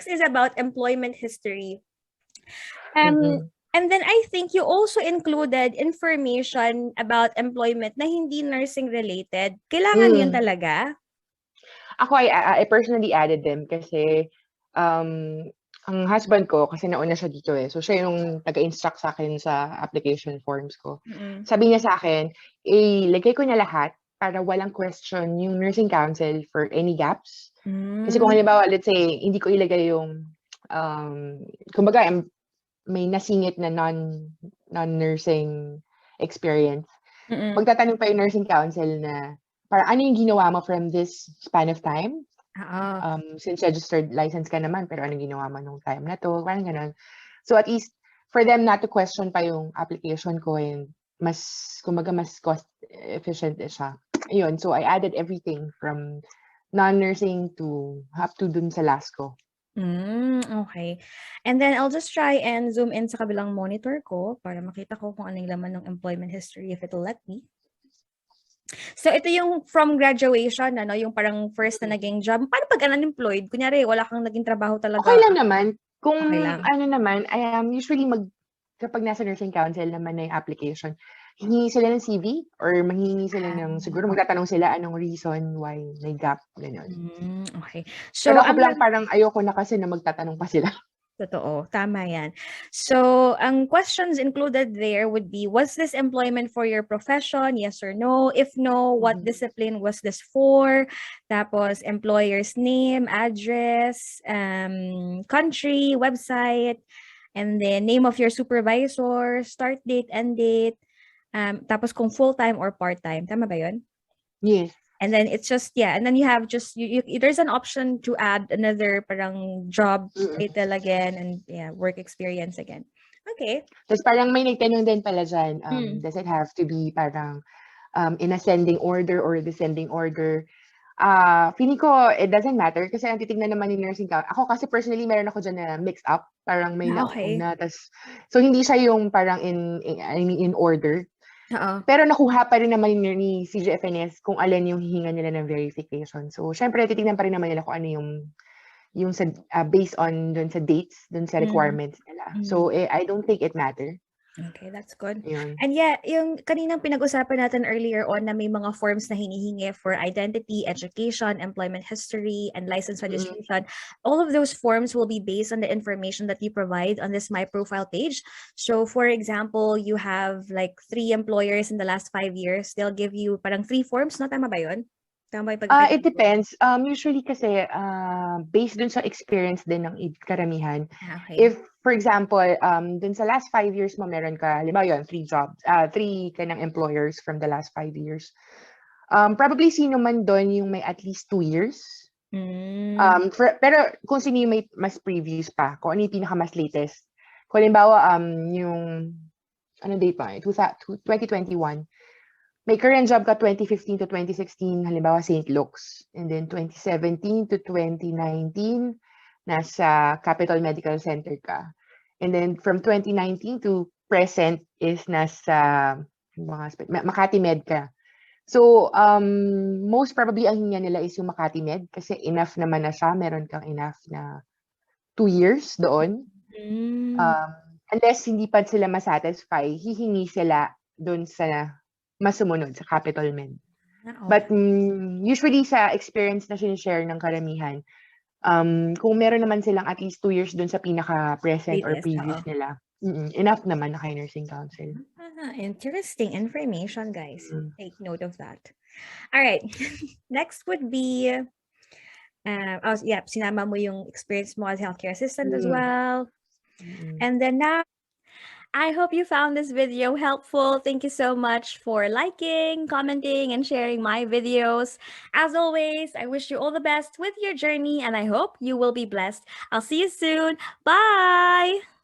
next is about employment history. Mm-mm. And then I think you also included information about employment na hindi nursing related. Kailangan yun Mm. talaga? Ako, I personally added them kasi um, ang husband ko, kasi nauna siya dito eh. So, siya yung taga-instruct sa akin sa application forms ko. Mm-mm. Sabi niya sa akin, ilagay ko na lahat para walang question yung nursing council for any gaps. Kasi kung halimbawa, let's say, hindi ko ilagay yung, kumbaga, may nasingit na non-nursing experience. Mm-mm. Magtatanong pa yung nursing council na, para ano yung ginawa mo from this span of time? Since registered license ka naman, pero anong ginawa mo nung time na to? Parang ganun. So at least, for them not to question pa yung application ko, and kumbaga mas cost efficient siya. Ayun, so I added everything from non-nursing to up to dun sa last ko. Okay. And then I'll just try and zoom in sa kabilang monitor ko para makita ko kung ano yung laman ng employment history if it'll let me. So ito yung from graduation, yung parang first na naging job. Paano pag unemployed? Kunyari, wala kang naging trabaho talaga. Okay lang naman. Kung Okay lang. ano naman, usually kapag nasa nursing council naman na yung application, hingi sila ng CV or manghingi sila ng, siguro magtatanong sila anong reason why may gap, ganyan. Okay. So, Pero ako lang parang ayoko na kasi na magtatanong pa sila. Totoo, tama yan. So, ang questions included there would be, was this employment for your profession? Yes or no? If no, what discipline was this for? Tapos, employer's name, address, country, website, and then name of your supervisor, start date, end date, tapos kung full-time or part-time. Tama ba yun? Yes. And then it's just, and then you have just, there's an option to add another parang job title again and work experience again. Okay. Tapos parang may nagtanong din pala dyan, does it have to be parang in ascending order or descending order? Feeling ko, it doesn't matter kasi ang titignan naman ni nursing council. Ako kasi personally, meron ako dyan na mix up. Parang may nauna. So, hindi siya yung parang in order. Pero nakuha pa rin naman ni CGFNS kung alin yung hihinga nila ng verification. So, syempre, titignan pa rin naman nila kung ano yung sa, based on dun sa dates, dun sa requirements nila. So, I don't think it matter. Okay, that's good. Yun. And yung kaninang pinag-usapan natin earlier on na may mga forms na hinihingi for identity, education, employment history, and license registration, all of those forms will be based on the information that you provide on this My Profile page. So, for example, you have like 3 employers in the last 5 years. They'll give you parang 3 forms, no? Tama ba yun? It depends. Usually kasi, based dun sa experience din ng karamihan. If, for example, dun sa last 5 years mo, meron ka, halimbawa yun, 3 jobs, 3 ka ng employers from the last 5 years. Probably sino man dun yung may at least 2 years. Pero kung sino yung may mas previous pa, kung ano yung pinaka mas latest. Kung halimbawa, yung, ano date pa, 2021, may current job ka 2015 to 2016, halimbawa St. Luke's. And then 2017 to 2019, nasa Capital Medical Center ka. And then from 2019 to present is nasa Makati Med ka. So, most probably ang hinga nila is yung Makati Med kasi enough naman na siya. Meron kang enough na 2 years doon. Unless hindi pa sila masatisfy, hihingi sila doon sa mas sumunod sa Capital Med. But usually sa experience na sinishare ng karamihan, kung meron naman silang at least 2 years dun sa pinaka-present or previous nila, enough naman na kay nursing council. Interesting information, guys. Take note of that. All right. Next would be, sinama mo yung experience mo as healthcare assistant as well. And then now, I hope you found this video helpful. Thank you so much for liking, commenting, and sharing my videos. As always, I wish you all the best with your journey, and I hope you will be blessed. I'll see you soon. Bye!